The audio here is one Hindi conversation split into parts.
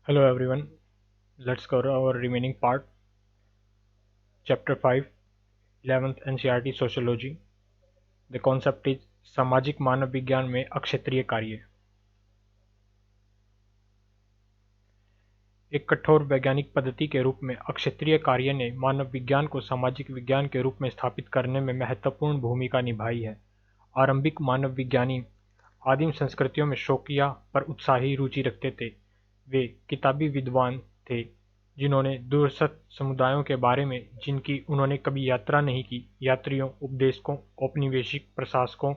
Hello everyone, let's cover our remaining part, Chapter 5, 11th NCERT Sociology. The concept is सामाजिक मानव विज्ञान में अक्षेत्रीय कार्य। एक कठोर वैज्ञानिक पद्धति के रूप में अक्षेत्रीय कार्य ने मानव विज्ञान को सामाजिक विज्ञान के रूप में स्थापित करने में महत्वपूर्ण भूमिका निभाई है। आरंभिक मानव विज्ञानी आदिम संस्कृतियों में शौकिया पर उत्साही रुचि रखते थे। वे किताबी विद्वान थे जिन्होंने दूरस्थ समुदायों के बारे में जिनकी उन्होंने कभी यात्रा नहीं की, यात्रियों, उपदेशकों, औपनिवेशिक प्रशासकों,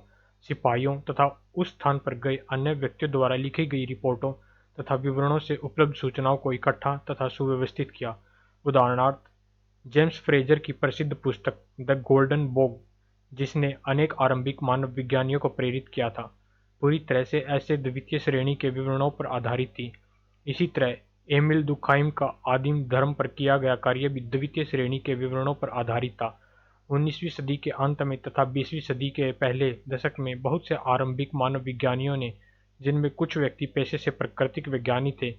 सिपाहियों तथा उस स्थान पर गए अन्य व्यक्तियों द्वारा लिखी गई रिपोर्टों तथा विवरणों से उपलब्ध सूचनाओं को इकट्ठा तथा सुव्यवस्थित किया। उदाहरणार्थ, जेम्स फ्रेजर की प्रसिद्ध पुस्तक द गोल्डन बोग, जिसने अनेक आरंभिक मानव विज्ञानियों को प्रेरित किया था, पूरी तरह से ऐसे द्वितीय श्रेणी के विवरणों पर आधारित थी। इसी तरह एमिल दुर्खाइम का आदिम धर्म पर किया गया कार्य भी द्वितीय श्रेणी के विवरणों पर आधारित था। 19वीं सदी के अंत में तथा 20वीं सदी के पहले दशक में बहुत से आरंभिक मानव विज्ञानियों ने, जिनमें कुछ व्यक्ति पेशे से प्राकृतिक विज्ञानी थे,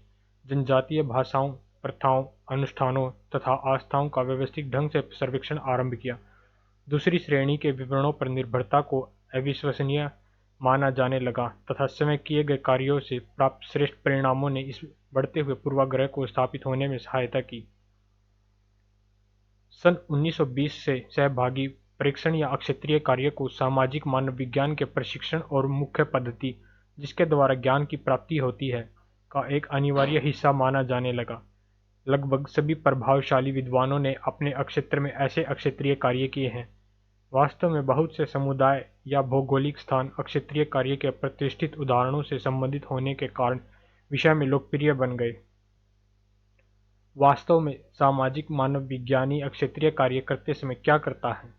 जनजातीय भाषाओं, प्रथाओं, अनुष्ठानों तथा आस्थाओं का व्यवस्थित ढंग से सर्वेक्षण आरंभ किया। दूसरी श्रेणी के विवरणों पर निर्भरता को अविश्वसनीय माना जाने लगा तथा स्वयं किए गए कार्यों से प्राप्त श्रेष्ठ परिणामों ने इस बढ़ते हुए पूर्वाग्रह को स्थापित होने में सहायता की। सन 1920 से सहभागी परीक्षण या अक्षेत्रीय कार्य को सामाजिक मानव विज्ञान के प्रशिक्षण और मुख्य पद्धति, जिसके द्वारा ज्ञान की प्राप्ति होती है, का एक अनिवार्य हिस्सा माना जाने लगा। लगभग सभी प्रभावशाली विद्वानों ने अपने क्षेत्र में ऐसे अक्षेत्रीय कार्य किए हैं। वास्तव में बहुत से समुदाय या भौगोलिक स्थान अक्षेत्रीय कार्य के प्रतिष्ठित उदाहरणों से संबंधित होने के कारण विषय में लोकप्रिय बन गए। वास्तव में सामाजिक मानव विज्ञानी अक्षेत्रीय कार्य करते समय क्या करता है?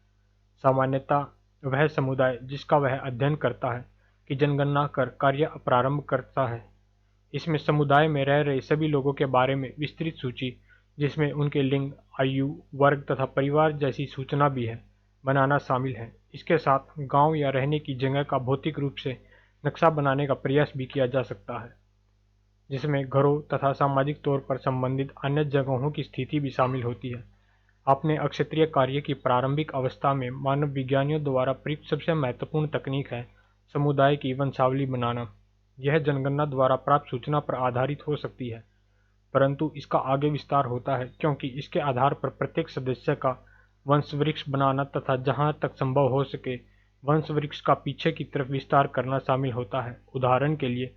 सामान्यतः वह समुदाय जिसका वह अध्ययन करता है की जनगणना कर कार्य प्रारंभ करता है। इसमें समुदाय में रह रहे सभी लोगों के बारे में विस्तृत सूची, जिसमें उनके लिंग, आयु, वर्ग तथा परिवार जैसी सूचना भी है, बनाना शामिल है। इसके साथ गांव या रहने की जगह का भौतिक रूप से नक्शा बनाने का प्रयास भी किया जा सकता है, जिसमें घरों तथा सामाजिक तौर पर संबंधित अन्य जगहों की स्थिति भी शामिल होती है। अपने अक्षेत्रीय कार्य की प्रारंभिक अवस्था में मानव विज्ञानियों द्वारा प्रयुक्त सबसे महत्वपूर्ण तकनीक है समुदाय की वंशावली बनाना। यह जनगणना द्वारा प्राप्त सूचना पर आधारित हो सकती है, परंतु इसका आगे विस्तार होता है क्योंकि इसके आधार पर प्रत्येक सदस्य का वंशवृक्ष बनाना तथा जहां तक संभव हो सके वंशवृक्ष का पीछे की तरफ विस्तार करना शामिल होता है। उदाहरण के लिए,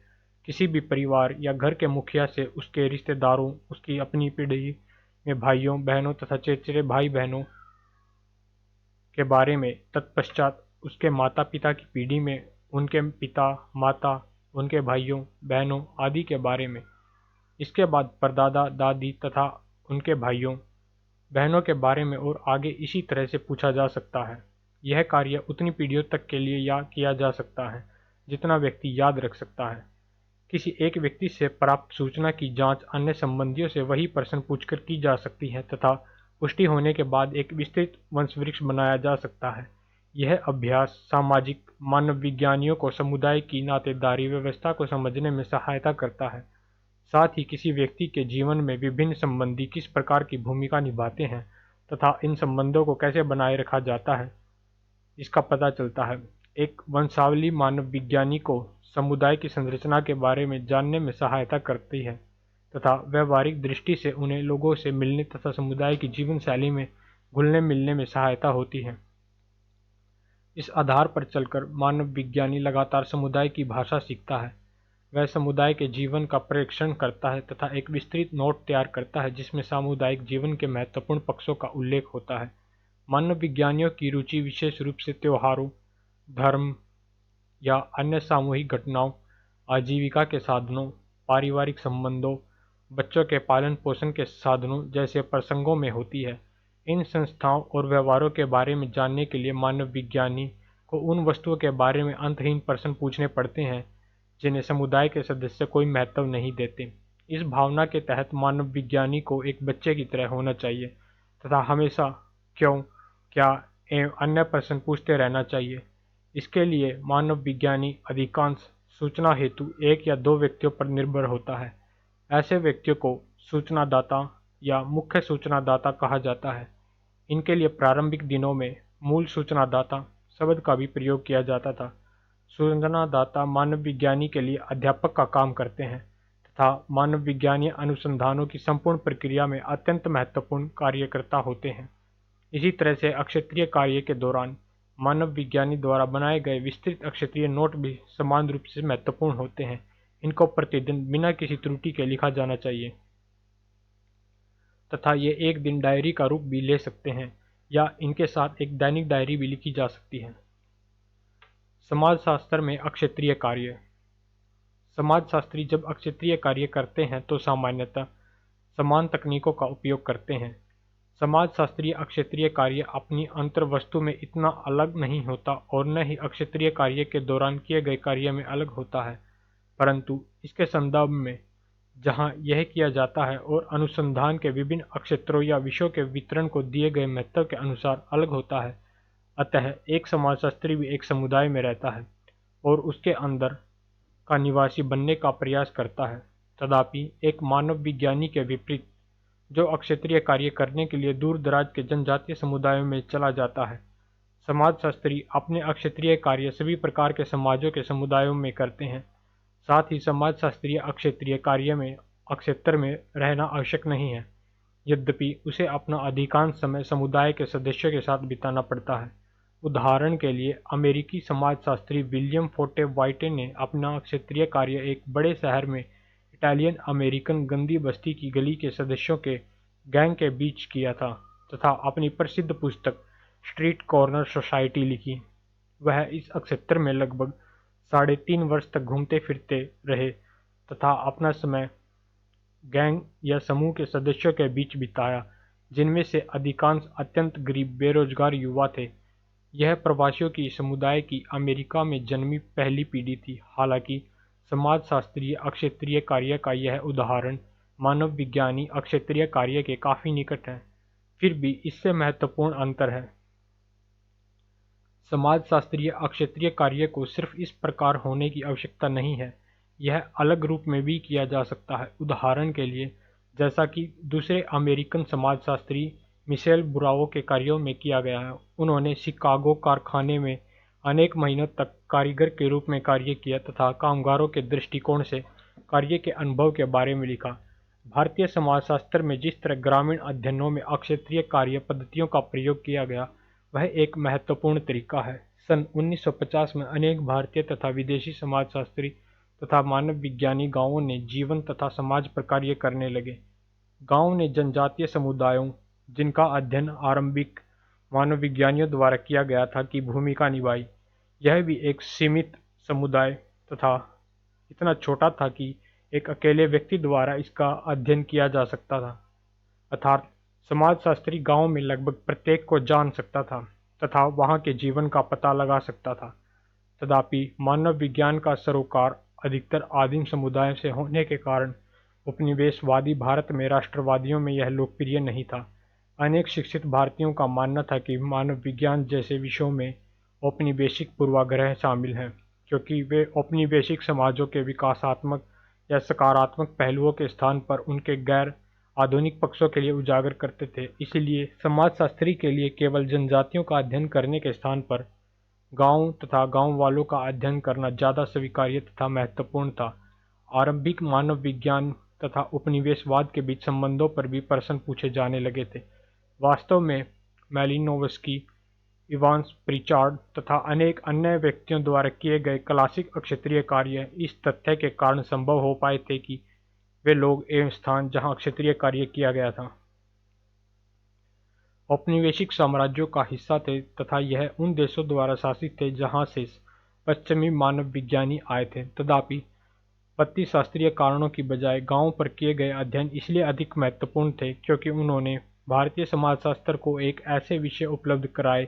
किसी भी परिवार या घर के मुखिया से उसके रिश्तेदारों, उसकी अपनी पीढ़ी में भाइयों, बहनों तथा चचेरे भाई बहनों के बारे में, तत्पश्चात उसके माता पिता की पीढ़ी में उनके पिता, माता, उनके भाइयों, बहनों आदि के बारे में, इसके बाद परदादा, दादी तथा उनके भाइयों, बहनों के बारे में और आगे इसी तरह से पूछा जा सकता है। यह कार्य उतनी पीढ़ियों तक के लिए या किया जा सकता है जितना व्यक्ति याद रख सकता है। किसी एक व्यक्ति से प्राप्त सूचना की जांच अन्य संबंधियों से वही प्रश्न पूछकर की जा सकती है तथा पुष्टि होने के बाद एक विस्तृत वंशवृक्ष बनाया जा सकता है। यह अभ्यास सामाजिक मानव विज्ञानियों को समुदाय की नातेदारी व्यवस्था को समझने में सहायता करता है। साथ ही किसी व्यक्ति के जीवन में विभिन्न संबंधी किस प्रकार की भूमिका निभाते हैं तथा इन संबंधों को कैसे बनाए रखा जाता है, इसका पता चलता है। एक वंशावली मानव विज्ञानी को समुदाय की संरचना के बारे में जानने में सहायता करती है तथा व्यवहारिक दृष्टि से उन्हें लोगों से मिलने तथा समुदाय की जीवन शैली में घुलने मिलने में सहायता होती है। इस आधार पर चलकर मानव विज्ञानी लगातार समुदाय की भाषा सीखता है। वह समुदाय के जीवन का परीक्षण करता है तथा एक विस्तृत नोट तैयार करता है जिसमें सामुदायिक जीवन के महत्वपूर्ण पक्षों का उल्लेख होता है। मानव विज्ञानियों की रुचि विशेष रूप से त्योहारों, धर्म या अन्य सामूहिक घटनाओं, आजीविका के साधनों, पारिवारिक संबंधों, बच्चों के पालन पोषण के साधनों जैसे प्रसंगों में होती है। इन संस्थाओं और व्यवहारों के बारे में जानने के लिए मानव विज्ञानी को उन वस्तुओं के बारे में अंतहीन प्रश्न पूछने पड़ते हैं जिन्हें समुदाय के सदस्य कोई महत्व नहीं देते। इस भावना के तहत मानव विज्ञानी को एक बच्चे की तरह होना चाहिए तथा हमेशा क्यों, क्या एवं अन्य प्रश्न पूछते रहना चाहिए। इसके लिए मानव विज्ञानी अधिकांश सूचना हेतु एक या दो व्यक्तियों पर निर्भर होता है। ऐसे व्यक्तियों को सूचनादाता या मुख्य सूचनादाता कहा जाता है। इनके लिए प्रारंभिक दिनों में मूल सूचनादाता शब्द का भी प्रयोग किया जाता था। सूचनादाता मानव विज्ञानी के लिए अध्यापक का काम करते हैं तथा मानव विज्ञानीय अनुसंधानों की संपूर्ण प्रक्रिया में अत्यंत महत्वपूर्ण कार्यकर्ता होते हैं। इसी तरह से अक्षेत्रीय कार्य के दौरान मानव विज्ञानी द्वारा बनाए गए विस्तृत अक्षेत्रीय नोट भी समान रूप से महत्वपूर्ण होते हैं। इनको प्रतिदिन बिना किसी त्रुटि के लिखा जाना चाहिए तथा ये एक दिन डायरी का रूप भी ले सकते हैं या इनके साथ एक दैनिक डायरी भी लिखी जा सकती है। समाजशास्त्र में अक्षेत्रीय कार्य। समाजशास्त्री जब अक्षेत्रीय कार्य करते हैं तो सामान्यतः समान तकनीकों का उपयोग करते हैं। समाजशास्त्रीय अक्षेत्रीय कार्य अपनी अंतर्वस्तु में इतना अलग नहीं होता और न ही अक्षेत्रीय कार्य के दौरान किए गए कार्य में अलग होता है, परंतु इसके संदर्भ में जहाँ यह किया जाता है और अनुसंधान के विभिन्न क्षेत्रों या विषयों के वितरण को दिए गए महत्व के अनुसार अलग होता है। अतः एक समाजशास्त्री भी एक समुदाय में रहता है और उसके अंदर का निवासी बनने का प्रयास करता है। तथापि एक मानव विज्ञानी के विपरीत जो अक्षेत्रीय कार्य करने के लिए दूर दराज के जनजातीय समुदायों में चला जाता है, समाजशास्त्री अपने अक्षेत्रीय कार्य सभी प्रकार के समाजों के समुदायों में करते हैं। साथ ही समाजशास्त्रीय अक्षेत्रीय कार्य में अक्षेत्र में रहना आवश्यक नहीं है, यद्यपि उसे अपना अधिकांश समय समुदाय के सदस्यों के साथ बिताना पड़ता है। उदाहरण के लिए अमेरिकी समाजशास्त्री विलियम फोर्टे व्हाइट ने अपना क्षेत्रीय कार्य एक बड़े शहर में इटालियन अमेरिकन गंदी बस्ती की गली के सदस्यों के गैंग के बीच किया था तथा अपनी प्रसिद्ध पुस्तक स्ट्रीट कॉर्नर सोसाइटी लिखी। वह इस क्षेत्र में लगभग 3.5 वर्ष तक घूमते फिरते रहे तथा अपना समय गैंग या समूह के सदस्यों के बीच बिताया, जिनमें से अधिकांश अत्यंत गरीब बेरोजगार युवा थे। यह प्रवासियों की समुदाय की अमेरिका में जन्मी पहली पीढ़ी थी। हालांकि समाजशास्त्रीय अक्षेत्रीय कार्य का यह उदाहरण मानव विज्ञानी अक्षेत्रीय कार्य के काफी निकट है, फिर भी इससे महत्वपूर्ण अंतर है। समाजशास्त्रीय अक्षेत्रीय कार्य को सिर्फ इस प्रकार होने की आवश्यकता नहीं है, यह अलग रूप में भी किया जा सकता है। उदाहरण के लिए, जैसा कि दूसरे अमेरिकन समाजशास्त्री मिशेल बुराओ के कार्यों में किया गया है, उन्होंने शिकागो कारखाने में अनेक महीनों तक कारीगर के रूप में कार्य किया तथा कामगारों के दृष्टिकोण से कार्य के अनुभव के बारे में लिखा। भारतीय समाजशास्त्र में जिस तरह ग्रामीण अध्ययनों में अक्षेत्रीय कार्य पद्धतियों का प्रयोग किया गया, वह एक महत्वपूर्ण तरीका है। सन 1950 में अनेक भारतीय तथा विदेशी समाजशास्त्री तथा मानव विज्ञानी गांवों ने जीवन तथा समाज पर कार्य करने लगे। गांव ने जनजातीय समुदायों, जिनका अध्ययन आरंभिक मानव विज्ञानियों द्वारा किया गया था, की भूमिका निभाई। यह भी एक सीमित समुदाय तथा इतना छोटा था कि एक अकेले व्यक्ति द्वारा इसका अध्ययन किया जा सकता था, अर्थात समाजशास्त्री गांव में लगभग प्रत्येक को जान सकता था तथा वहां के जीवन का पता लगा सकता था। तथापि मानव विज्ञान का सरोकार अधिकतर आदिम समुदाय से होने के कारण उपनिवेशवादी भारत में राष्ट्रवादियों में यह लोकप्रिय नहीं था। अनेक शिक्षित भारतीयों का मानना था कि मानव विज्ञान जैसे विषयों में औपनिवेशिक पूर्वाग्रह शामिल हैं, क्योंकि वे औपनिवेशिक समाजों के विकासात्मक या सकारात्मक पहलुओं के स्थान पर उनके गैर आधुनिक पक्षों के लिए उजागर करते थे। इसलिए समाजशास्त्री के लिए केवल जनजातियों का अध्ययन करने के स्थान पर गांव तथा गांव वालों का अध्ययन करना ज़्यादा स्वीकार्य तथा महत्वपूर्ण था। आरंभिक मानव विज्ञान तथा उपनिवेशवाद के बीच संबंधों पर भी प्रश्न पूछे जाने लगे थे। वास्तव में मैलिनोवस्की, इवांस प्रिचार्ड तथा अनेक अन्य व्यक्तियों द्वारा किए गए क्लासिक अक्षेत्रीय कार्य इस तथ्य के कारण संभव हो पाए थे कि वे लोग एवं स्थान जहां अक्षेत्रीय कार्य किया गया था औपनिवेशिक साम्राज्यों का हिस्सा थे तथा यह उन देशों द्वारा शासित थे जहां से पश्चिमी मानव विज्ञानी आए थे। तथापि शास्त्रीय कारणों की बजाय गांवों पर किए गए अध्ययन इसलिए अधिक महत्वपूर्ण थे क्योंकि उन्होंने भारतीय समाजशास्त्र को एक ऐसे विषय उपलब्ध कराए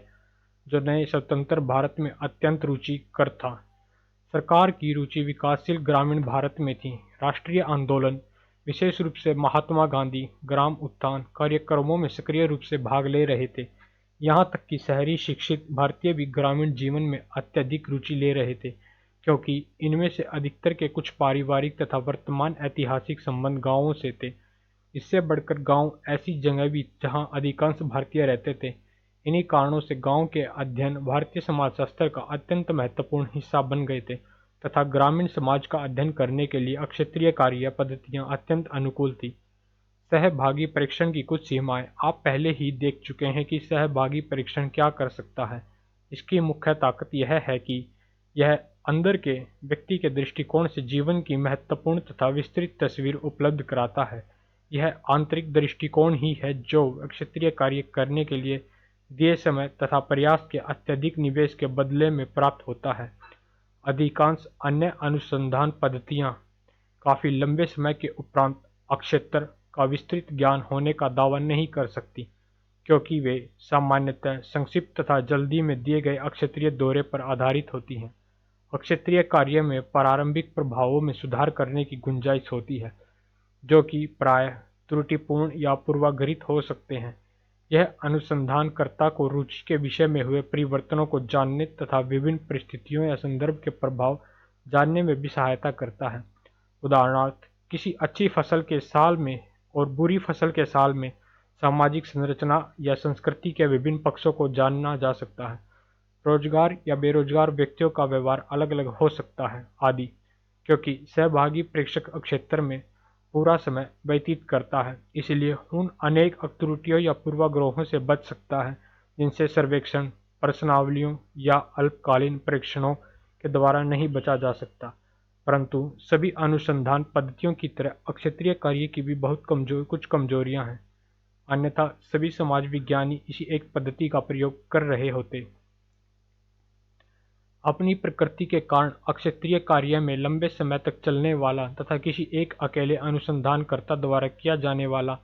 जो नए स्वतंत्र भारत में अत्यंत रुचिकर था। सरकार की रुचि विकासशील ग्रामीण भारत में थी। राष्ट्रीय आंदोलन, विशेष रूप से महात्मा गांधी, ग्राम उत्थान कार्यक्रमों में सक्रिय रूप से भाग ले रहे थे। यहाँ तक कि शहरी शिक्षित भारतीय भी ग्रामीण जीवन में अत्यधिक रुचि ले रहे थे, क्योंकि इनमें से अधिकतर के कुछ पारिवारिक तथा वर्तमान ऐतिहासिक संबंध गांवों से थे। इससे बढ़कर गांव ऐसी जगह भी जहां अधिकांश भारतीय रहते थे। इन्हीं कारणों से गांव के अध्ययन भारतीय समाजशास्त्र का अत्यंत महत्वपूर्ण हिस्सा बन गए थे तथा ग्रामीण समाज का अध्ययन करने के लिए अक्षत्रिय कार्य पद्धतियां अत्यंत अनुकूल थी। सहभागी परीक्षण की कुछ सीमाएं आप पहले ही देख चुके हैं कि सहभागी परीक्षण क्या कर सकता है। इसकी मुख्य ताकत यह है कि यह अंदर के व्यक्ति के दृष्टिकोण से जीवन की महत्वपूर्ण तथा विस्तृत तस्वीर उपलब्ध कराता है। यह आंतरिक दृष्टिकोण ही है जो क्षत्रिय कार्य करने के लिए दिए समय तथा प्रयास के अत्यधिक निवेश के बदले में प्राप्त होता है। अधिकांश अन्य अनुसंधान पद्धतियां काफी लंबे समय के उपरांत अक्षेत्र का विस्तृत ज्ञान होने का दावा नहीं कर सकती, क्योंकि वे सामान्यतः संक्षिप्त तथा जल्दी में दिए गए अक्षत्रिय दौरे पर आधारित होती हैं। अक्षत्रिय कार्य में प्रारंभिक प्रभावों में सुधार करने की गुंजाइश होती है, जो कि प्रायः त्रुटिपूर्ण या पूर्वाग्रहित हो सकते हैं। यह अनुसंधानकर्ता को रुचि के विषय में हुए परिवर्तनों को जानने तथा विभिन्न परिस्थितियों या संदर्भ के प्रभाव जानने में भी सहायता करता है। उदाहरणार्थ, किसी अच्छी फसल के साल में और बुरी फसल के साल में सामाजिक संरचना या संस्कृति के विभिन्न पक्षों को जाना जा सकता है। रोजगार या बेरोजगार व्यक्तियों का व्यवहार अलग अलग हो सकता है आदि, क्योंकि सहभागी प्रेक्षक क्षेत्र में पूरा समय व्यतीत करता है, इसलिए उन अनेक त्रुटियों या पूर्वाग्रहों से बच सकता है जिनसे सर्वेक्षण, प्रश्नावलियों या अल्पकालीन परीक्षणों के द्वारा नहीं बचा जा सकता। परंतु सभी अनुसंधान पद्धतियों की तरह अक्षत्रिय कार्य की भी कुछ कमजोरियां हैं, अन्यथा सभी समाज विज्ञानी इसी एक पद्धति का प्रयोग कर रहे होते। अपनी प्रकृति के कारण अक्षत्रिय कार्य में लंबे समय तक चलने वाला तथा किसी एक अकेले अनुसंधानकर्ता द्वारा किया जाने वाला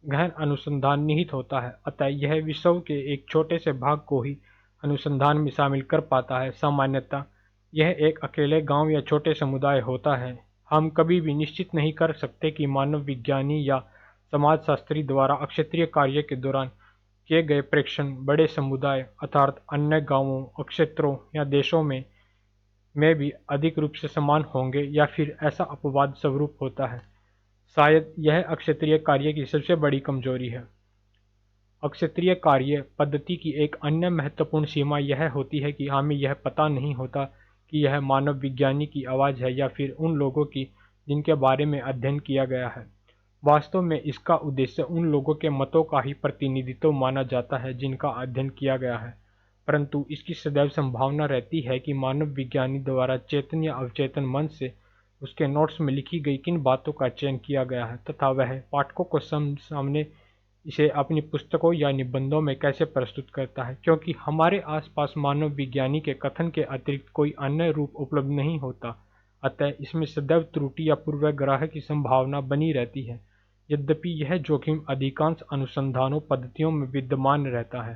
गहन अनुसंधान निहित होता है, अतः यह विश्व के एक छोटे से भाग को ही अनुसंधान में शामिल कर पाता है। सामान्यतः यह एक अकेले गांव या छोटे समुदाय होता है। हम कभी भी निश्चित नहीं कर सकते कि मानव विज्ञानी या समाजशास्त्री द्वारा अक्षत्रिय कार्य के दौरान किए गए प्रेक्षण बड़े समुदाय अर्थात अन्य गांवों, क्षेत्रों या देशों में भी अधिक रूप से समान होंगे या फिर ऐसा अपवाद स्वरूप होता है। शायद यह अक्षत्रिय कार्य की सबसे बड़ी कमजोरी है। अक्षत्रिय कार्य पद्धति की एक अन्य महत्वपूर्ण सीमा यह होती है कि हमें यह पता नहीं होता कि यह मानव विज्ञानी की आवाज़ है या फिर उन लोगों की जिनके बारे में अध्ययन किया गया है। वास्तव में इसका उद्देश्य उन लोगों के मतों का ही प्रतिनिधित्व माना जाता है जिनका अध्ययन किया गया है, परंतु इसकी सदैव संभावना रहती है कि मानव विज्ञानी द्वारा चेतन या अवचेतन मन से उसके नोट्स में लिखी गई किन बातों का चयन किया गया है तथा वह पाठकों को सामने इसे अपनी पुस्तकों या निबंधों में कैसे प्रस्तुत करता है। क्योंकि हमारे आसपास मानव विज्ञानी के कथन के अतिरिक्त कोई अन्य रूप उपलब्ध नहीं होता, अतः इसमें सदैव त्रुटि या पूर्वाग्रह की संभावना बनी रहती है। यद्यपि यह जोखिम अधिकांश अनुसंधानों पद्धतियों में विद्यमान रहता है।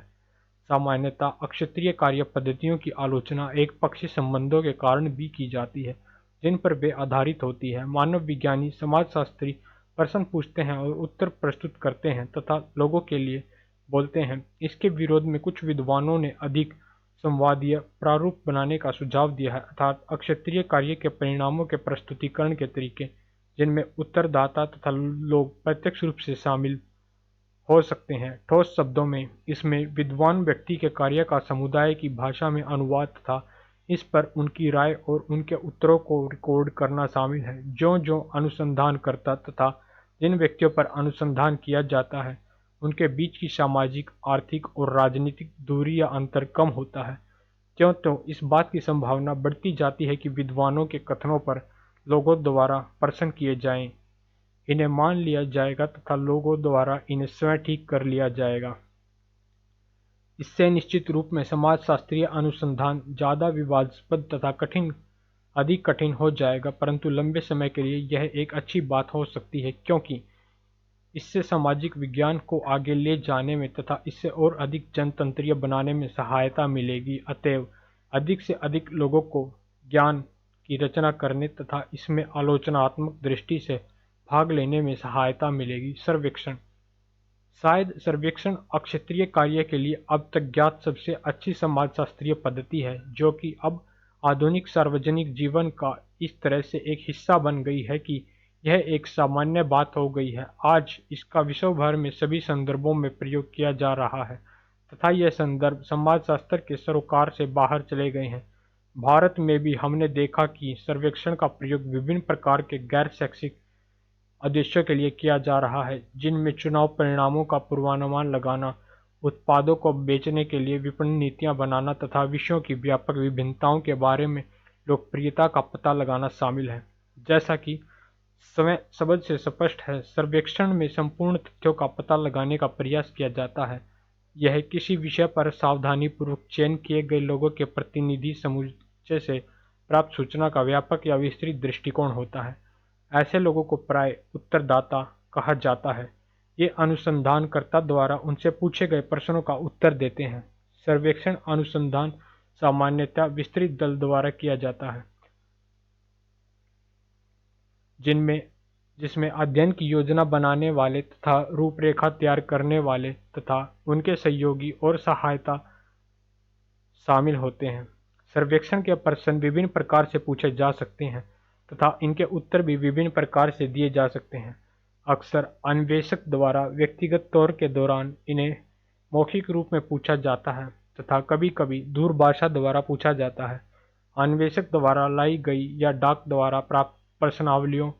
सामान्यतः अक्षत्रिय कार्य पद्धतियों की आलोचना एक पक्षी संबंधों के कारण भी की जाती है जिन पर वे आधारित होती है। मानव विज्ञानी समाजशास्त्री प्रश्न पूछते हैं और उत्तर प्रस्तुत करते हैं तथा लोगों के लिए बोलते हैं। इसके विरोध में कुछ विद्वानों ने अधिक संवादीय प्रारूप बनाने का सुझाव दिया है, अर्थात अक्षत्रिय कार्य के परिणामों के प्रस्तुतिकरण के तरीके जिनमें उत्तरदाता तथा लोग प्रत्यक्ष रूप से शामिल हो सकते हैं। ठोस शब्दों में, इसमें विद्वान व्यक्ति के कार्य का समुदाय की भाषा में अनुवाद तथा इस पर उनकी राय और उनके उत्तरों को रिकॉर्ड करना शामिल है। ज्यों-ज्यों अनुसंधानकर्ता तथा जिन व्यक्तियों पर अनुसंधान किया जाता है उनके बीच की सामाजिक, आर्थिक और राजनीतिक दूरी या अंतर कम होता है, त्यों-त्यों इस बात की संभावना बढ़ती जाती है कि विद्वानों के कथनों पर लोगों द्वारा प्रश्न किए जाएं, इन्हें मान लिया जाएगा तथा लोगों द्वारा इन्हें स्वयं ठीक कर लिया जाएगा। इससे निश्चित रूप में समाजशास्त्रीय अनुसंधान ज़्यादा विवादास्पद तथा अधिक कठिन हो जाएगा, परंतु लंबे समय के लिए यह एक अच्छी बात हो सकती है, क्योंकि इससे सामाजिक विज्ञान को आगे ले जाने में तथा इसे और अधिक जनतंत्रीय बनाने में सहायता मिलेगी। अतएव अधिक से अधिक लोगों को ज्ञान की रचना करने तथा इसमें आलोचनात्मक दृष्टि से भाग लेने में सहायता मिलेगी। सर्वेक्षण। शायद सर्वेक्षण अक्षत्रिय कार्य के लिए अब तक ज्ञात सबसे अच्छी समाजशास्त्रीय पद्धति है, जो कि अब आधुनिक सार्वजनिक जीवन का इस तरह से एक हिस्सा बन गई है कि यह एक सामान्य बात हो गई है। आज इसका विश्व भर में सभी संदर्भों में प्रयोग किया जा रहा है तथा ये संदर्भ समाजशास्त्र के सरोकार से बाहर चले गए हैं। भारत में भी हमने देखा कि सर्वेक्षण का प्रयोग विभिन्न प्रकार के गैर शैक्षिक उद्देश्यों के लिए किया जा रहा है, जिनमें चुनाव परिणामों का पूर्वानुमान लगाना, उत्पादों को बेचने के लिए विपणन नीतियां बनाना तथा विषयों की व्यापक विभिन्नताओं के बारे में लोकप्रियता का पता लगाना शामिल है। जैसा कि शब्द से स्पष्ट है, सर्वेक्षण में संपूर्ण तथ्यों का पता लगाने का प्रयास किया जाता है। यह किसी विषय पर सावधानीपूर्वक चयन किए गए लोगों के प्रतिनिधि समुच्चय से प्राप्त सूचना का व्यापक या विस्तृत दृष्टिकोण होता है। ऐसे लोगों को प्राय उत्तरदाता कहा जाता है। ये अनुसंधानकर्ता द्वारा उनसे पूछे गए प्रश्नों का उत्तर देते हैं। सर्वेक्षण अनुसंधान सामान्यतः विस्तृत दल द्वारा किया जाता है, जिसमें अध्ययन की योजना बनाने वाले तथा रूपरेखा तैयार करने वाले तथा उनके सहयोगी और सहायता शामिल होते हैं। सर्वेक्षण के प्रश्न विभिन्न प्रकार से पूछे जा सकते हैं तथा इनके उत्तर भी विभिन्न प्रकार से दिए जा सकते हैं। अक्सर अन्वेषक द्वारा व्यक्तिगत तौर के दौरान इन्हें मौखिक रूप में पूछा जाता है तथा कभी-कभी दूरभाषा द्वारा पूछा जाता है। अन्वेषक द्वारा लाई गई या डाक द्वारा प्राप्त प्रश्नावलियों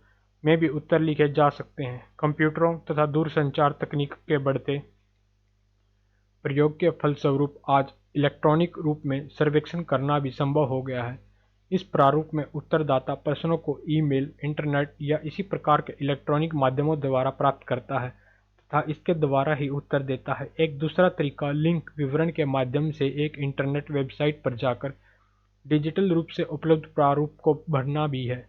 में भी उत्तर लिखे जा सकते हैं। कंप्यूटरों तथा दूरसंचार तकनीक के बढ़ते प्रयोग के फलस्वरूप आज इलेक्ट्रॉनिक रूप में सर्वेक्षण करना भी संभव हो गया है। इस प्रारूप में उत्तरदाता प्रश्नों को ईमेल, इंटरनेट या इसी प्रकार के इलेक्ट्रॉनिक माध्यमों द्वारा प्राप्त करता है तथा इसके द्वारा ही उत्तर देता है। एक दूसरा तरीका लिंक विवरण के माध्यम से एक इंटरनेट वेबसाइट पर जाकर डिजिटल रूप से उपलब्ध प्रारूप को भरना भी है।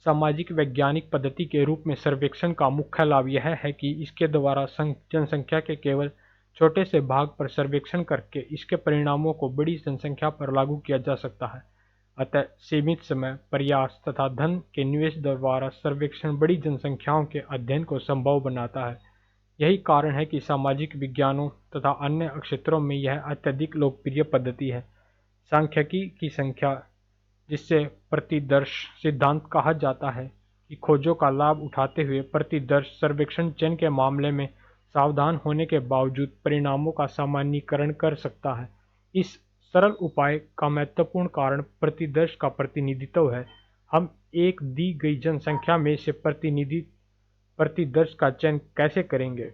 सामाजिक वैज्ञानिक पद्धति के रूप में सर्वेक्षण का मुख्य लाभ यह है कि इसके द्वारा जनसंख्या के केवल छोटे से भाग पर सर्वेक्षण करके इसके परिणामों को बड़ी जनसंख्या पर लागू किया जा सकता है। अतः सीमित समय, प्रयास तथा धन के निवेश द्वारा सर्वेक्षण बड़ी जनसंख्याओं के अध्ययन को संभव बनाता है। यही कारण है कि सामाजिक विज्ञानों तथा अन्य क्षेत्रों में यह अत्यधिक लोकप्रिय पद्धति है। सांख्यिकी की संख्या, जिसे प्रतिदर्श सिद्धांत कहा जाता है, की खोजों का लाभ उठाते हुए प्रतिदर्श सर्वेक्षण चयन के मामले में सावधान होने के बावजूद परिणामों का सामान्यीकरण कर सकता है। इस सरल उपाय का महत्वपूर्ण कारण प्रतिदर्श का प्रतिनिधित्व है। हम एक दी गई जनसंख्या में से प्रतिदर्श का चयन कैसे करेंगे?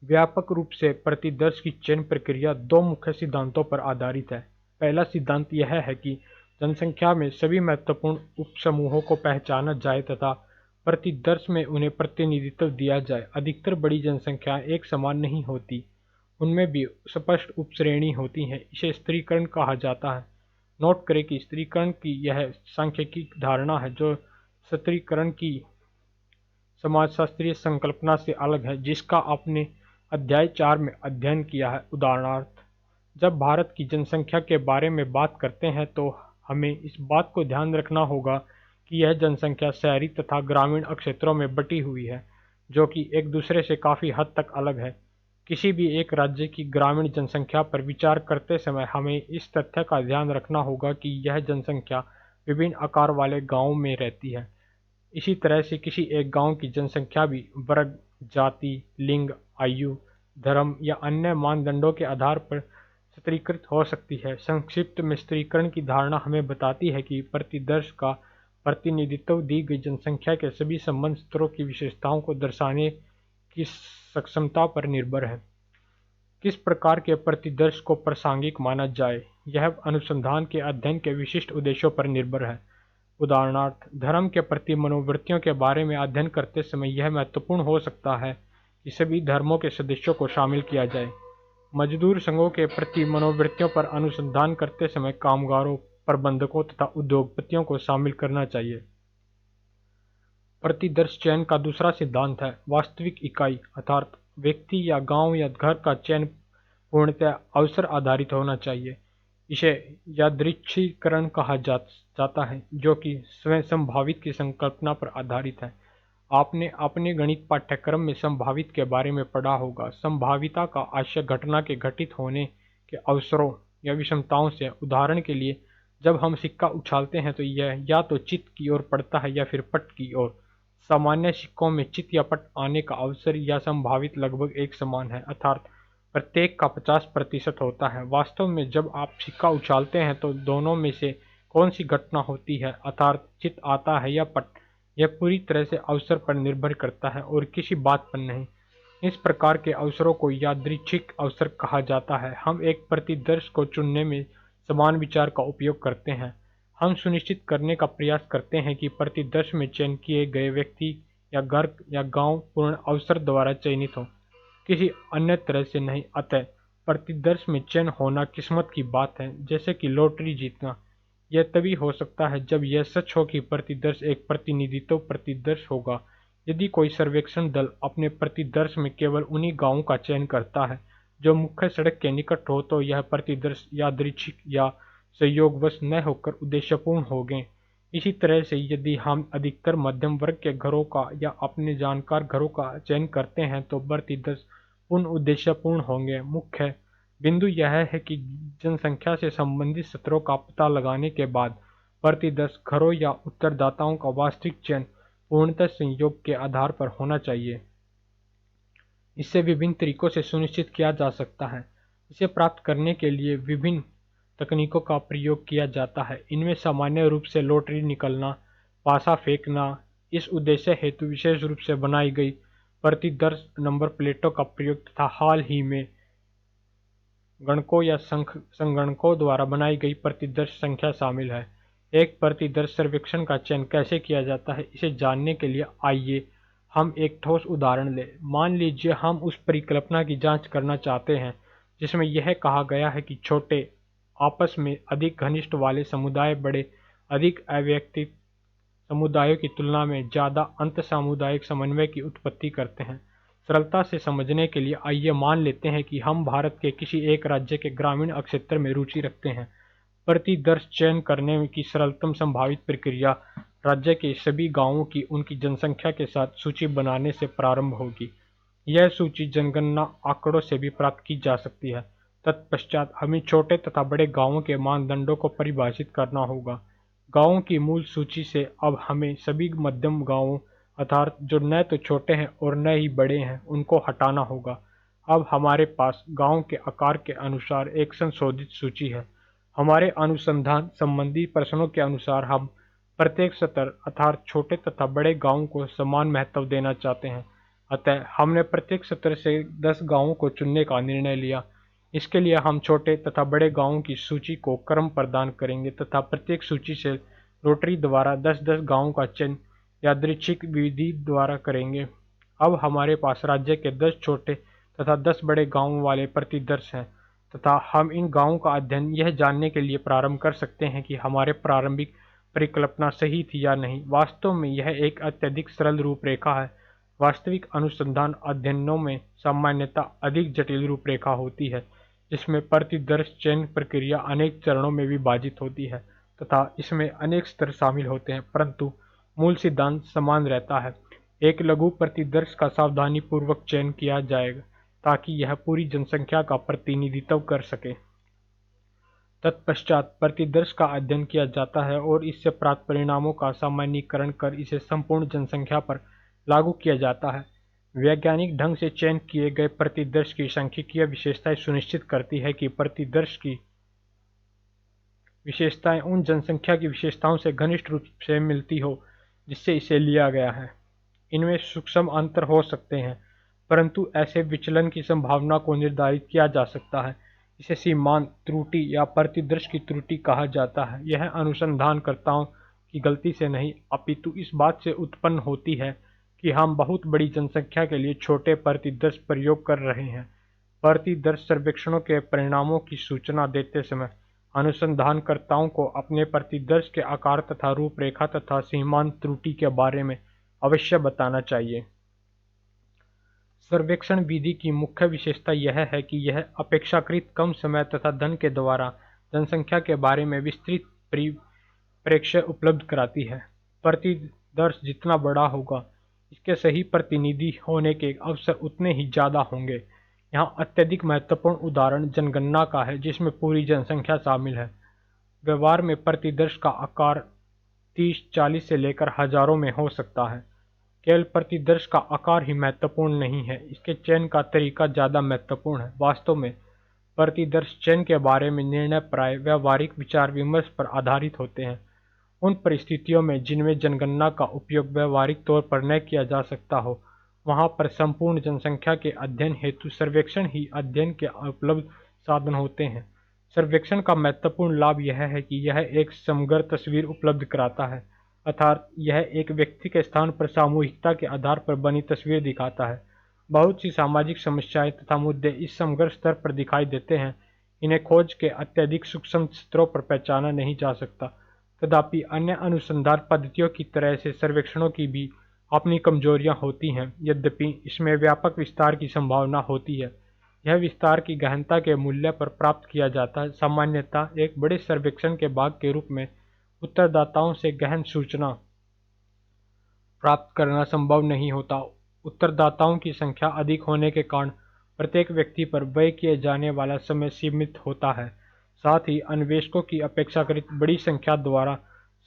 व्यापक रूप से प्रतिदर्श की चयन प्रक्रिया दो मुख्य सिद्धांतों पर आधारित है। पहला सिद्धांत यह है कि जनसंख्या में सभी महत्वपूर्ण उपसमूहों को पहचाना जाए तथा प्रतिदर्श में उन्हें प्रतिनिधित्व दिया जाए। अधिकतर बड़ी जनसंख्याएं एक समान नहीं होती, उनमें भी स्पष्ट उपश्रेणी होती हैं। इसे स्त्रीकरण कहा जाता है। नोट करें कि स्त्रीकरण की यह सांख्यिकी धारणा है जो स्त्रीकरण की समाजशास्त्रीय संकल्पना से अलग है, जिसका आपने अध्याय 4 में अध्ययन किया है। उदाहरणार्थ, जब भारत की जनसंख्या के बारे में बात करते हैं तो हमें इस बात को ध्यान रखना होगा कि यह जनसंख्या शहरी तथा ग्रामीण क्षेत्रों में बटी हुई है, जो कि एक दूसरे से काफ़ी हद तक अलग है। किसी भी एक राज्य की ग्रामीण जनसंख्या पर विचार करते समय हमें इस तथ्य का ध्यान रखना होगा कि यह जनसंख्या विभिन्न आकार वाले गांवों में रहती है। इसी तरह से किसी एक गांव की जनसंख्या भी वर्ग, जाति, लिंग, आयु, धर्म या अन्य मानदंडों के आधार पर स्त्रीकृत हो सकती है। संक्षिप्त में स्त्रीकरण की धारणा हमें बताती है कि प्रतिदर्श का प्रतिनिधित्व दी गई जनसंख्या के सभी संबंध स्तरों की विशेषताओं को दर्शाने की सक्षमता पर निर्भर है। किस प्रकार के प्रतिदर्श को प्रासंगिक माना जाए, यह अनुसंधान के अध्ययन के विशिष्ट उद्देश्यों पर निर्भर है। उदाहरणार्थ, धर्म के प्रति मनोवृत्तियों के बारे में अध्ययन करते समय यह महत्वपूर्ण हो सकता है कि सभी धर्मों के सदस्यों को शामिल किया जाए। मजदूर संघों के प्रति मनोवृत्तियों पर अनुसंधान करते समय कामगारों, प्रबंधकों तथा उद्योगपतियों को शामिल करना चाहिए। प्रतिदर्श चयन का दूसरा सिद्धांत है वास्तविक इकाई, अर्थात व्यक्ति या गांव या घर का चयन पूर्णतः अवसर आधारित होना चाहिए। इसे यादृच्छिकरण कहा जाता है, जो कि स्वयं संभावित की संकल्पना पर आधारित है। आपने अपने गणित पाठ्यक्रम में संभावित के बारे में पढ़ा होगा। संभाविता का आशय घटना के घटित होने के अवसरों या विषमताओं से। उदाहरण के लिए, जब हम सिक्का उछालते हैं तो यह या तो चित्त की ओर पड़ता है या फिर पट की ओर। सामान्य सिक्कों में चित्त या पट आने का अवसर या संभावित लगभग एक समान है, अर्थात प्रत्येक का 50% होता है। वास्तव में जब आप सिक्का उछालते हैं तो दोनों में से कौन सी घटना होती है, अर्थात चित्त आता है या पट, यह पूरी तरह से अवसर पर निर्भर करता है और किसी बात पर नहीं। इस प्रकार के अवसरों को यादृच्छिक अवसर कहा जाता है। हम एक प्रतिदर्श को चुनने में समान विचार का उपयोग करते हैं। हम सुनिश्चित करने का प्रयास करते हैं कि प्रतिदर्श में चयन किए गए व्यक्ति या घर या गांव पूर्ण अवसर द्वारा चयनित हो, किसी अन्य तरह से नहीं। अतः प्रतिदर्श में चयन होना किस्मत की बात है, जैसे कि लॉटरी जीतना। यह तभी हो सकता है जब यह सच हो कि प्रतिदर्श एक प्रतिनिधित्व प्रतिदर्श होगा। यदि कोई सर्वेक्षण दल अपने प्रतिदर्श में केवल उन्हीं गांवों का चयन करता है जो मुख्य सड़क के निकट हो, तो यह प्रतिदर्श यादृच्छिक या संयोगवश न होकर उद्देश्यपूर्ण होंगे। इसी तरह से यदि हम अधिकतर मध्यम वर्ग के घरों का या अपने जानकार घरों का चयन करते हैं तो प्रतिदर्श पूर्ण उद्देश्यपूर्ण होंगे। मुख्य बिंदु यह है कि जनसंख्या से संबंधित सत्रों का पता लगाने के बाद प्रतिदर्श घरों या उत्तरदाताओं का वास्तविक चयन पूर्णतः संयोग के आधार पर होना चाहिए। इसे विभिन्न तरीकों से सुनिश्चित किया जा सकता है। इसे प्राप्त करने के लिए विभिन्न तकनीकों का प्रयोग किया जाता है। इनमें सामान्य रूप से लॉटरी निकलना, पासा फेंकना, इस उद्देश्य हेतु विशेष रूप से बनाई गई प्रतिदर्श नंबर प्लेटों का प्रयोग तथा हाल ही में गणकों या संगणकों द्वारा बनाई गई प्रतिदर्श संख्या शामिल है। एक प्रतिदर्श सर्वेक्षण का चयन कैसे किया जाता है, इसे जानने के लिए आइए हम एक ठोस उदाहरण लें। मान लीजिए हम उस परिकल्पना की जांच करना चाहते हैं जिसमें यह कहा गया है कि छोटे, आपस में अधिक घनिष्ठ वाले समुदाय बड़े, अधिक अव्यवस्थित समुदायों की तुलना में ज़्यादा अंतःसामुदायिक समन्वय की उत्पत्ति करते हैं। सरलता से समझने के लिए आइए मान लेते हैं कि हम भारत के किसी एक राज्य के ग्रामीण क्षेत्र में रुचि रखते हैं। प्रतिदर्श चयन करने की सरलतम संभावित प्रक्रिया राज्य के सभी गांवों की उनकी जनसंख्या के साथ सूची बनाने से प्रारंभ होगी। यह सूची जनगणना आंकड़ों से भी प्राप्त की जा सकती है। तत्पश्चात हमें छोटे तथा बड़े गांवों के मानदंडों को परिभाषित करना होगा। गांवों की मूल सूची से अब हमें सभी मध्यम गांवों, अर्थात जो न तो छोटे हैं और न ही बड़े हैं, उनको हटाना होगा। अब हमारे पास गांव के आकार के अनुसार एक संशोधित सूची है। हमारे अनुसंधान संबंधी प्रश्नों के अनुसार हम प्रत्येक स्तर अर्थात छोटे तथा बड़े गांवों को समान महत्व देना चाहते हैं। अतः हमने प्रत्येक स्तर से 10 गांवों को चुनने का निर्णय लिया। इसके लिए हम छोटे तथा बड़े गांवों की सूची को क्रम प्रदान करेंगे तथा प्रत्येक सूची से लॉटरी द्वारा 10-10 गांवों का चयन यादृच्छिक विधि द्वारा करेंगे। अब हमारे पास राज्य के 10 छोटे तथा 10 बड़े गांवों वाले प्रतिदर्श हैं तथा हम इन गांवों का अध्ययन यह जानने के लिए प्रारंभ कर सकते हैं कि हमारे प्रारंभिक परिकल्पना सही थी या नहीं। वास्तव में यह एक अत्यधिक सरल रूपरेखा है। वास्तविक अनुसंधान अध्ययनों में सामान्यतः अधिक जटिल रूपरेखा होती है, जिसमें प्रतिदर्श चयन प्रक्रिया अनेक चरणों में विभाजित होती है तथा इसमें अनेक स्तर शामिल होते हैं, परंतु मूल सिद्धांत समान रहता है। एक लघु प्रतिदर्श का सावधानीपूर्वक चयन किया जाएगा ताकि यह पूरी जनसंख्या का प्रतिनिधित्व कर सके। तत्पश्चात प्रतिदर्श का अध्ययन किया जाता है और इससे प्राप्त परिणामों का सामान्यीकरण कर इसे संपूर्ण जनसंख्या पर लागू किया जाता है। वैज्ञानिक ढंग से चयन किए गए प्रतिदर्श की सांख्यिकीय विशेषताएं सुनिश्चित करती है कि प्रतिदर्श की विशेषताएं उन जनसंख्या की विशेषताओं से घनिष्ठ रूप से मिलती हो जिससे इसे लिया गया है। इनमें सूक्ष्म अंतर हो सकते हैं, परंतु ऐसे विचलन की संभावना को निर्धारित किया जा सकता है। इसे सीमांत त्रुटि या प्रतिदर्श की त्रुटि कहा जाता है। यह अनुसंधानकर्ताओं की गलती से नहीं, अपितु इस बात से उत्पन्न होती है कि हम बहुत बड़ी जनसंख्या के लिए छोटे प्रतिदर्श प्रयोग कर रहे हैं। प्रतिदर्श सर्वेक्षणों के परिणामों की सूचना देते समय अनुसंधानकर्ताओं को अपने प्रतिदर्श के आकार तथा रूपरेखा तथा सीमांत त्रुटि के बारे में अवश्य बताना चाहिए। सर्वेक्षण विधि की मुख्य विशेषता यह है कि यह अपेक्षाकृत कम समय तथा धन के द्वारा जनसंख्या के बारे में विस्तृत परिप्रेक्ष्य उपलब्ध कराती है। प्रतिदर्श जितना बड़ा होगा, इसके सही प्रतिनिधि होने के अवसर उतने ही ज़्यादा होंगे। यहाँ अत्यधिक महत्वपूर्ण उदाहरण जनगणना का है, जिसमें पूरी जनसंख्या शामिल है। व्यवहार में प्रतिदर्श का आकार 30-40 से लेकर हजारों में हो सकता है। केवल प्रतिदर्श का आकार ही महत्वपूर्ण नहीं है, इसके चयन का तरीका ज़्यादा महत्वपूर्ण है। वास्तव में प्रतिदर्श चयन के बारे में निर्णय प्राय व्यावहारिक विचार विमर्श पर आधारित होते हैं। उन परिस्थितियों में जिनमें जनगणना का उपयोग व्यावहारिक तौर पर न किया जा सकता हो, वहाँ पर संपूर्ण जनसंख्या के अध्ययन हेतु सर्वेक्षण ही अध्ययन के उपलब्ध साधन होते हैं। सर्वेक्षण का महत्वपूर्ण लाभ यह है कि यह एक समग्र तस्वीर उपलब्ध कराता है, अर्थात यह एक व्यक्ति के स्थान पर सामूहिकता के आधार पर बनी तस्वीर दिखाता है। बहुत सी सामाजिक समस्याएं तथा मुद्दे इस समग्र स्तर पर दिखाई देते हैं। इन्हें खोज के अत्यधिक सूक्ष्म स्तरों पर पहचाना नहीं जा सकता। तथापि अन्य अनुसंधान पद्धतियों की तरह से सर्वेक्षणों की भी अपनी कमजोरियां होती हैं। यद्यपि इसमें व्यापक विस्तार की संभावना होती है, यह विस्तार की गहनता के मूल्य पर प्राप्त किया जाता है। सामान्यतः एक बड़े सर्वेक्षण के भाग के रूप में उत्तरदाताओं से गहन सूचना प्राप्त करना संभव नहीं होता। उत्तरदाताओं की संख्या अधिक होने के कारण प्रत्येक व्यक्ति पर व्यय किए जाने वाला समय सीमित होता है। साथ ही अन्वेषकों की अपेक्षाकृत बड़ी संख्या द्वारा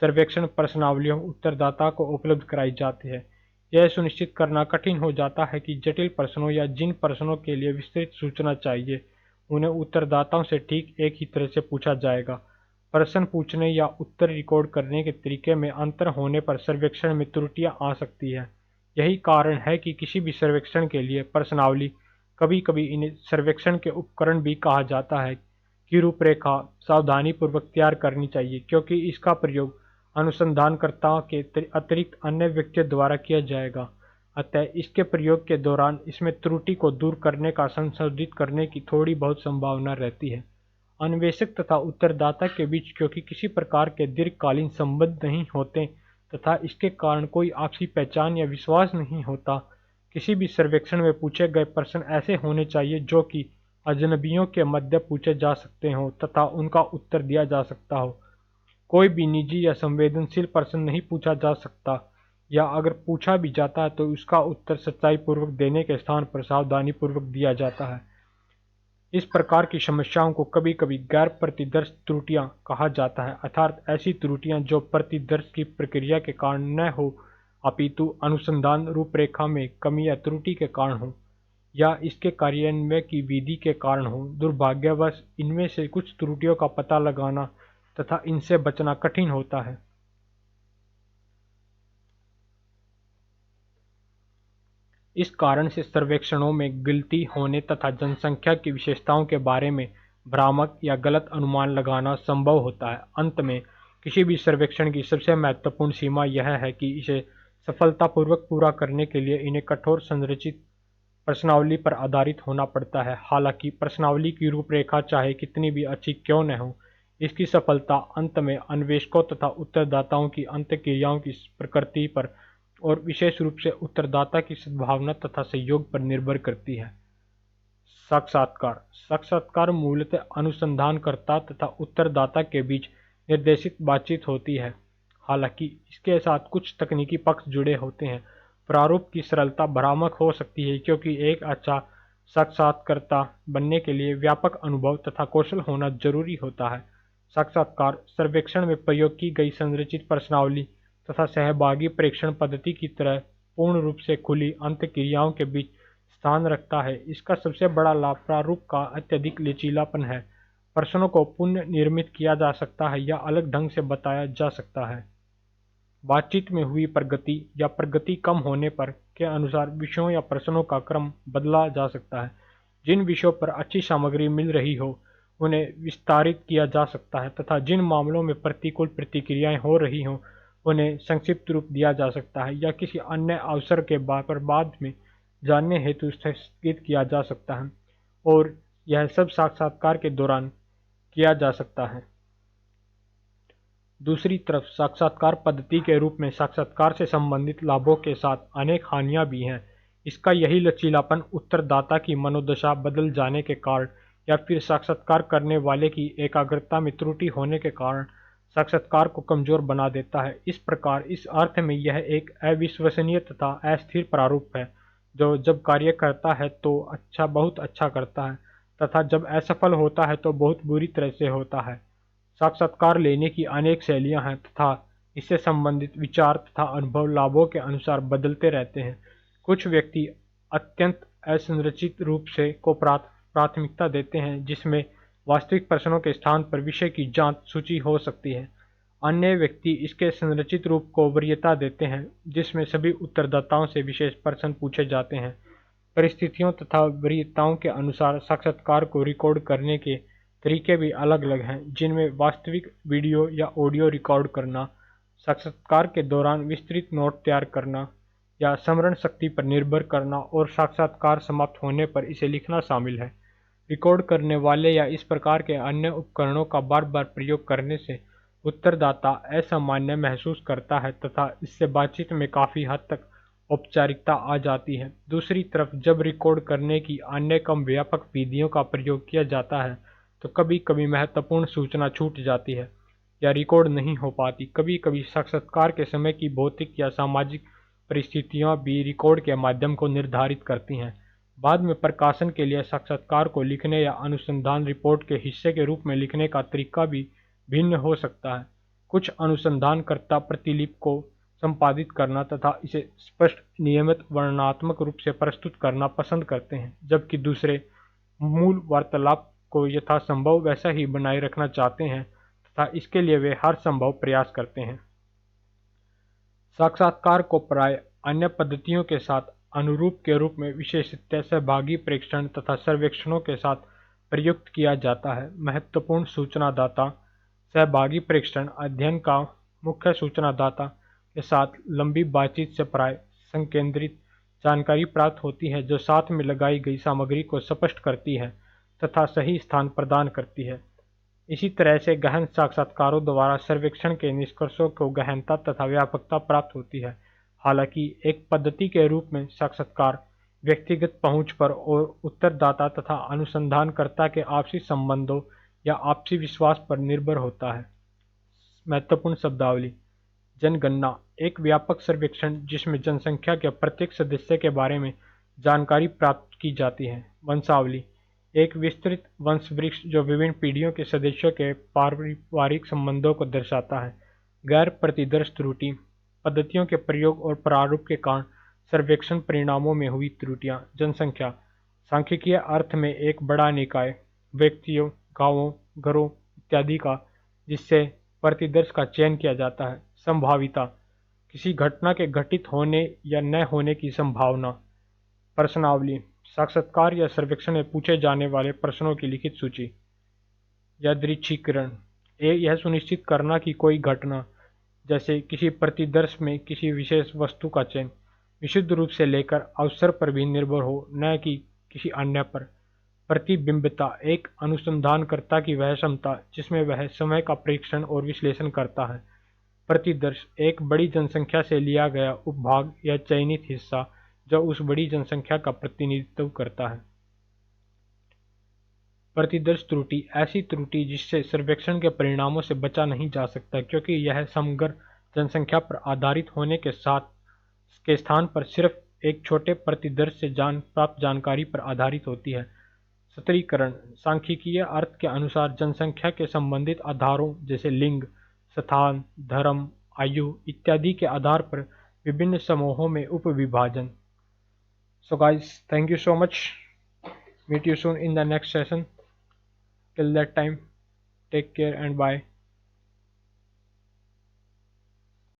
सर्वेक्षण प्रश्नावलियों उत्तरदाता को उपलब्ध कराई जाती है। यह सुनिश्चित करना कठिन हो जाता है कि जटिल प्रश्नों या जिन प्रश्नों के लिए विस्तृत सूचना चाहिए, उन्हें उत्तरदाताओं से ठीक एक ही तरह से पूछा जाएगा। प्रश्न पूछने या उत्तर रिकॉर्ड करने के तरीके में अंतर होने पर सर्वेक्षण में त्रुटियां आ सकती हैं। यही कारण है कि किसी भी सर्वेक्षण के लिए प्रश्नावली, कभी कभी इन्हें सर्वेक्षण के उपकरण भी कहा जाता है, की रूपरेखा सावधानीपूर्वक तैयार करनी चाहिए, क्योंकि इसका प्रयोग अनुसंधानकर्ताओं के अतिरिक्त अन्य व्यक्तियों द्वारा किया जाएगा। अतः इसके प्रयोग के दौरान इसमें त्रुटि को दूर करने का संशोधित करने की थोड़ी बहुत संभावना रहती है। अन्वेषक तथा उत्तरदाता के बीच क्योंकि किसी प्रकार के दीर्घकालीन संबंध नहीं होते तथा इसके कारण कोई आपसी पहचान या विश्वास नहीं होता, किसी भी सर्वेक्षण में पूछे गए प्रश्न ऐसे होने चाहिए जो कि अजनबियों के मध्य पूछे जा सकते हों तथा उनका उत्तर दिया जा सकता हो। कोई भी निजी या संवेदनशील प्रश्न नहीं पूछा जा सकता, या अगर पूछा भी जाता है तो उसका उत्तर सच्चाई पूर्वक देने के स्थान पर सावधानी पूर्वक दिया जाता है। इस प्रकार की समस्याओं को कभी कभी गैर प्रतिदर्श त्रुटियां कहा जाता है, अर्थात ऐसी त्रुटियां जो प्रतिदर्श की प्रक्रिया के कारण न हो अपितु अनुसंधान रूपरेखा में कमी या त्रुटि के कारण हो, या इसके कार्यान्वयन की विधि के कारण हो। दुर्भाग्यवश इनमें से कुछ त्रुटियों का पता लगाना तथा इनसे बचना कठिन होता है। इस कारण से सर्वेक्षणों में गलती होने तथा जनसंख्या की विशेषताओं के बारे में भ्रामक या गलत अनुमान लगाना संभव होता है। अंत में किसी भी सर्वेक्षण की सबसे महत्वपूर्ण सीमा यह है कि इसे सफलतापूर्वक पूरा करने के लिए इन्हें कठोर संरचित प्रश्नावली पर आधारित होना पड़ता है। हालांकि प्रश्नावली की रूपरेखा चाहे कितनी भी अच्छी क्यों न हो, इसकी सफलता अंत में अन्वेषकों तथा उत्तरदाताओं की अंतःक्रियाओं की प्रकृति पर और विशेष रूप से उत्तरदाता की सद्भावना तथा सहयोग पर निर्भर करती है। साक्षात्कार साक्षात्कार मूलतः अनुसंधानकर्ता तथा उत्तरदाता के बीच निर्देशित बातचीत होती है। हालांकि इसके साथ कुछ तकनीकी पक्ष जुड़े होते हैं। प्रारूप की सरलता भ्रामक हो सकती है, क्योंकि एक अच्छा साक्षात्कारकर्ता बनने के लिए व्यापक अनुभव तथा कौशल होना जरूरी होता है। साक्षात्कार सर्वेक्षण में प्रयोग की गई संरचित प्रश्नावली तथा सहभागी परीक्षण पद्धति की तरह पूर्ण रूप से खुली अंतःक्रियाओं के बीच स्थान रखता है। इसका सबसे बड़ा लाभ प्रारूप का अत्यधिक लचीलापन है। प्रश्नों को पुनः निर्मित किया जा सकता है या अलग ढंग से बताया जा सकता है। बातचीत में हुई प्रगति या प्रगति कम होने पर के अनुसार विषयों या प्रश्नों का क्रम बदला जा सकता है। जिन विषयों पर अच्छी सामग्री मिल रही हो उन्हें विस्तारित किया जा सकता है तथा जिन मामलों में प्रतिकूल प्रतिक्रियाएं हो रही हों उन्हें संक्षिप्त रूप दिया जा सकता है या किसी अन्य अवसर के बाद में जानने हेतु स्थगित किया जा सकता है, और यह सब साक्षात्कार के दौरान किया जा सकता है। दूसरी तरफ साक्षात्कार पद्धति के रूप में साक्षात्कार से संबंधित लाभों के साथ अनेक हानियां भी हैं। इसका यही लचीलापन उत्तरदाता की मनोदशा बदल जाने के कारण या फिर साक्षात्कार करने वाले की एकाग्रता में त्रुटि होने के कारण साक्षात्कार को कमजोर बना देता है। इस प्रकार इस अर्थ में यह एक अविश्वसनीय तथा अस्थिर प्रारूप है, जो जब कार्य करता है तो बहुत अच्छा करता है तथा जब असफल होता है तो बहुत बुरी तरह से होता है। साक्षात्कार लेने की अनेक शैलियाँ हैं तथा इससे संबंधित विचार तथा अनुभव लाभों के अनुसार बदलते रहते हैं। कुछ व्यक्ति अत्यंत असंरचित रूप से को प्राथमिकता देते हैं, जिसमें वास्तविक प्रश्नों के स्थान पर विषय की जांच सूची हो सकती है। अन्य व्यक्ति इसके संरचित रूप को वरीयता देते हैं, जिसमें सभी उत्तरदाताओं से विशेष प्रश्न पूछे जाते हैं। परिस्थितियों तथा वरीयताओं के अनुसार साक्षात्कार को रिकॉर्ड करने के तरीके भी अलग अलग हैं, जिनमें वास्तविक वीडियो या ऑडियो रिकॉर्ड करना, साक्षात्कार के दौरान विस्तृत नोट तैयार करना या स्मरण शक्ति पर निर्भर करना और साक्षात्कार समाप्त होने पर इसे लिखना शामिल है। रिकॉर्ड करने वाले या इस प्रकार के अन्य उपकरणों का बार बार प्रयोग करने से उत्तरदाता असामान्य महसूस करता है तथा इससे बातचीत में काफ़ी हद तक औपचारिकता आ जाती है। दूसरी तरफ जब रिकॉर्ड करने की अन्य कम व्यापक विधियों का प्रयोग किया जाता है तो कभी कभी महत्वपूर्ण सूचना छूट जाती है या रिकॉर्ड नहीं हो पाती। कभी कभी साक्षात्कार के समय की भौतिक या सामाजिक परिस्थितियां भी रिकॉर्ड के माध्यम को निर्धारित करती हैं। बाद में प्रकाशन के लिए साक्षात्कार को लिखने या अनुसंधान रिपोर्ट के हिस्से के रूप में लिखने का तरीका भी भिन्न हो सकता है। कुछ अनुसंधानकर्ता प्रतिलिपि को संपादित करना तथा इसे स्पष्ट नियमित वर्णनात्मक रूप से प्रस्तुत करना पसंद करते हैं, जबकि दूसरे मूल वार्तालाप को यथासंभव वैसा ही बनाए रखना चाहते हैं तथा इसके लिए वे हर संभव प्रयास करते हैं। साक्षात्कार को प्राय अन्य पद्धतियों के साथ अनुरूप के रूप में विशेषतः सहभागी प्रेक्षण तथा सर्वेक्षणों के साथ प्रयुक्त किया जाता है। महत्वपूर्ण सूचनादाता सहभागी प्रेक्षण अध्ययन का मुख्य सूचनादाता के साथ लंबी बातचीत से प्राय संकेंद्रित जानकारी प्राप्त होती है, जो साथ में लगाई गई सामग्री को स्पष्ट करती है तथा सही स्थान प्रदान करती है। इसी तरह से गहन साक्षात्कारों द्वारा सर्वेक्षण के निष्कर्षों को गहनता तथा व्यापकता प्राप्त होती है। हालांकि एक पद्धति के रूप में साक्षात्कार व्यक्तिगत पहुंच पर और उत्तरदाता तथा अनुसंधानकर्ता के आपसी संबंधों या आपसी विश्वास पर निर्भर होता है। महत्वपूर्ण शब्दावली: जनगणना एक व्यापक सर्वेक्षण जिसमें जनसंख्या के प्रत्येक सदस्य के बारे में जानकारी प्राप्त की जाती है। वंशावली एक विस्तृत वंशवृक्ष जो विभिन्न पीढ़ियों के सदस्यों के पारिवारिक संबंधों को दर्शाता है। गैर प्रतिदर्श त्रुटि पद्धतियों के प्रयोग और प्रारूप के कारण सर्वेक्षण परिणामों में हुई त्रुटियां। जनसंख्या सांख्यिकीय अर्थ में एक बड़ा निकाय व्यक्तियों, गांवों, घरों इत्यादि का जिससे प्रतिदर्श का चयन किया जाता है। संभाविता किसी घटना के घटित होने या न होने की संभावना। प्रश्नावली साक्षात्कार या सर्वेक्षण में पूछे जाने वाले प्रश्नों की लिखित सूची। यादृच्छिकरण यह सुनिश्चित करना कि कोई घटना जैसे किसी प्रतिदर्श में किसी विशेष वस्तु का चयन विशुद्ध रूप से लेकर अवसर पर भी निर्भर हो, न कि किसी अन्य पर। प्रतिबिंबिता एक अनुसंधानकर्ता की वह क्षमता जिसमें वह समय का परीक्षण और विश्लेषण करता है। प्रतिदर्श एक बड़ी जनसंख्या से लिया गया उपभाग या चयनित हिस्सा जो उस बड़ी जनसंख्या का प्रतिनिधित्व करता है। प्रतिदर्श त्रुटि ऐसी त्रुटि जिससे सर्वेक्षण के परिणामों से बचा नहीं जा सकता, क्योंकि यह समग्र जनसंख्या पर आधारित होने के स्थान पर सिर्फ एक छोटे प्रतिदर्श से प्राप्त जानकारी पर आधारित होती है। सत्रीकरण सांख्यिकीय अर्थ के अनुसार जनसंख्या के संबंधित आधारों जैसे लिंग, स्थान, धर्म, आयु इत्यादि के आधार पर विभिन्न समूहों में उपविभाजन। So guys, thank you so much. Meet you soon in the next session. Till that time, take care and bye.